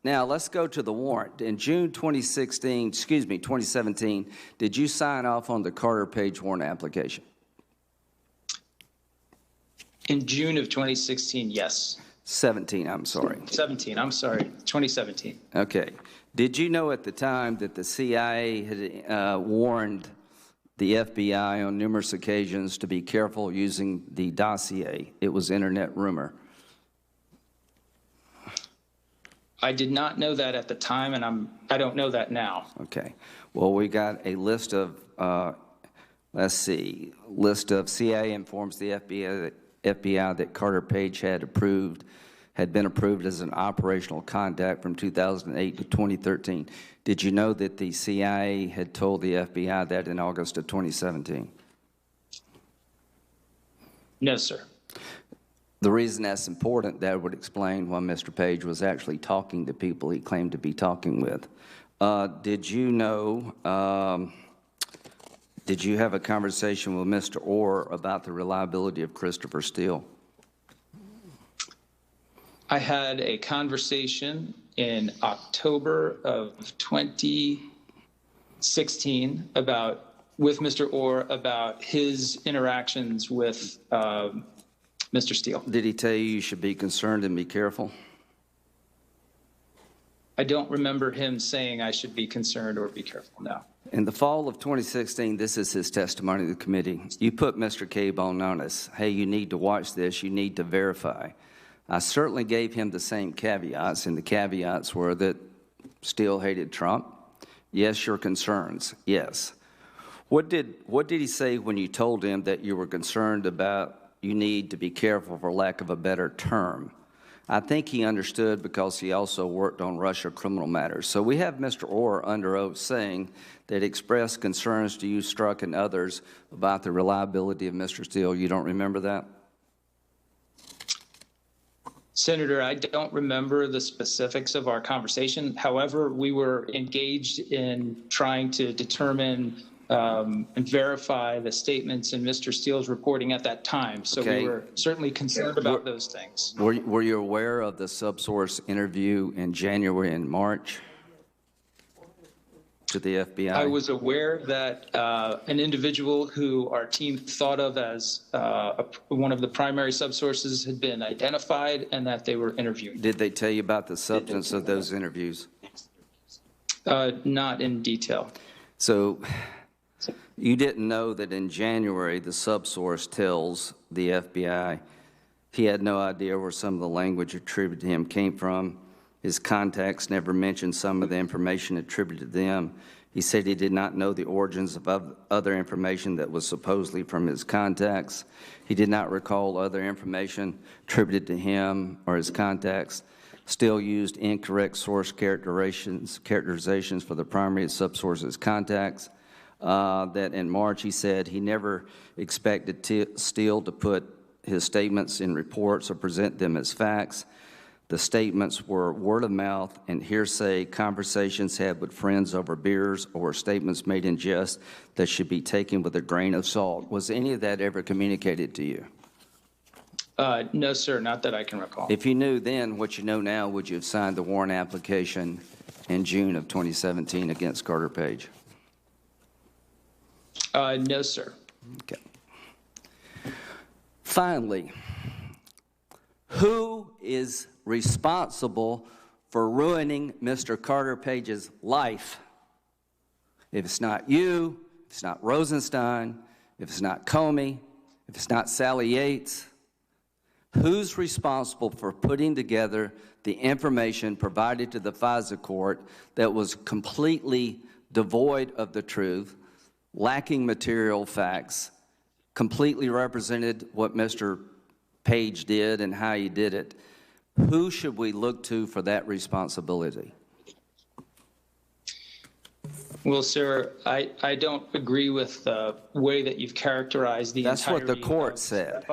Now, let's go to the warrant. In June 2017, did you sign off on the Carter Page warrant application? In June of 2016, yes. 17, I'm sorry. 17, I'm sorry, 2017. Okay. Did you know at the time that the CIA had warned the FBI on numerous occasions to be careful using the dossier? It was internet rumor. I did not know that at the time, and I don't know that now. Okay. Well, we got a list of, list of CIA informs the FBI that Carter Page had been approved as an operational contact from 2008 to 2013. Did you know that the CIA had told the FBI that in August of 2017? No, sir. The reason that's important, that would explain why Mr. Page was actually talking to people he claimed to be talking with. Did you know, did you have a conversation with Mr. Orr about the reliability of Christopher Steele? I had a conversation in October of 2016 with Mr. Orr about his interactions with Mr. Steele. Did he tell you should be concerned and be careful? I don't remember him saying I should be concerned or be careful, no. In the fall of 2016, this is his testimony to the committee. You put Mr. McCabe on notice. Hey, you need to watch this. You need to verify. I certainly gave him the same caveats, and the caveats were that Steele hated Trump. Yes, your concerns. Yes. What did he say when you told him that you were concerned about you need to be careful, for lack of a better term? I think he understood because he also worked on Russia criminal matters. So we have Mr. Orr under oath saying that expressed concerns to you, Strzok, and others about the reliability of Mr. Steele. You don't remember that? Senator, I don't remember the specifics of our conversation. However, we were engaged in trying to determine and verify the statements in Mr. Steele's reporting at that time. So Okay. we were certainly concerned about those things. Were you aware of the subsource interview in January and March to the FBI? I was aware that an individual who our team thought of as one of the primary subsources had been identified and that they were interviewing. Did they tell you about the substance of those interviews? Not in detail. So you didn't know that in January the subsource tells the FBI he had no idea where some of the language attributed to him came from. His contacts never mentioned some of the information attributed to them. He said he did not know the origins of other information that was supposedly from his contacts. He did not recall other information attributed to him or his contacts. Still used incorrect source characterizations for the primary and subsources contacts. That in March he said he never expected Steele to put his statements in reports or present them as facts. The statements were word of mouth and hearsay conversations had with friends over beers or statements made in jest that should be taken with a grain of salt. Was any of that ever communicated to you? No, sir, not that I can recall. If you knew then what you know now, would you have signed the warrant application in June of 2017 against Carter Page? No, sir. Okay. Finally, who is responsible for ruining Mr. Carter Page's life? If it's not you, if it's not Rosenstein, if it's not Comey, if it's not Sally Yates, who's responsible for putting together the information provided to the FISA court that was completely devoid of the truth, lacking material facts, completely represented what Mr. Page did and how he did it? Who should we look to for that responsibility? Well, sir, I don't agree with the way that you've characterized the entirety. That's what the court said.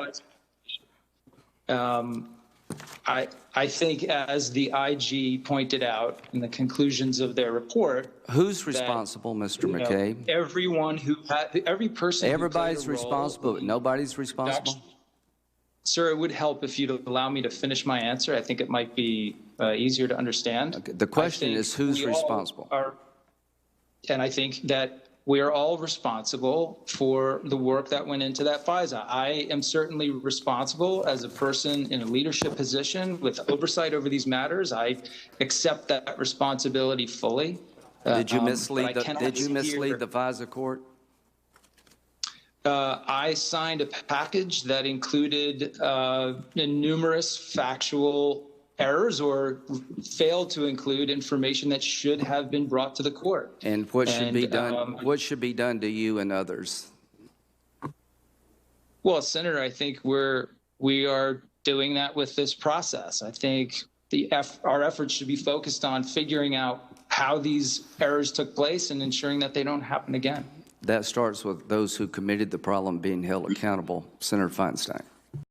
I think, as the IG pointed out in the conclusions of their report, who's responsible, Mr. McCabe? Everyone who had, every person. Everybody's responsible, but nobody's responsible. Sir, it would help if you'd allow me to finish my answer. I think it might be easier to understand. Okay. The question is who's responsible? And I think that we are all responsible for the work that went into that FISA. I am certainly responsible as a person in a leadership position with oversight over these matters. I accept that responsibility fully. Did you mislead the FISA court? I signed a package that included numerous factual errors or failed to include information that should have been brought to the court. And what should be done? What should be done to you and others? Well, Senator, I think we are doing that with this process. I think our efforts should be focused on figuring out how these errors took place and ensuring that they don't happen again. That starts with those who committed the problem being held accountable. Senator Feinstein.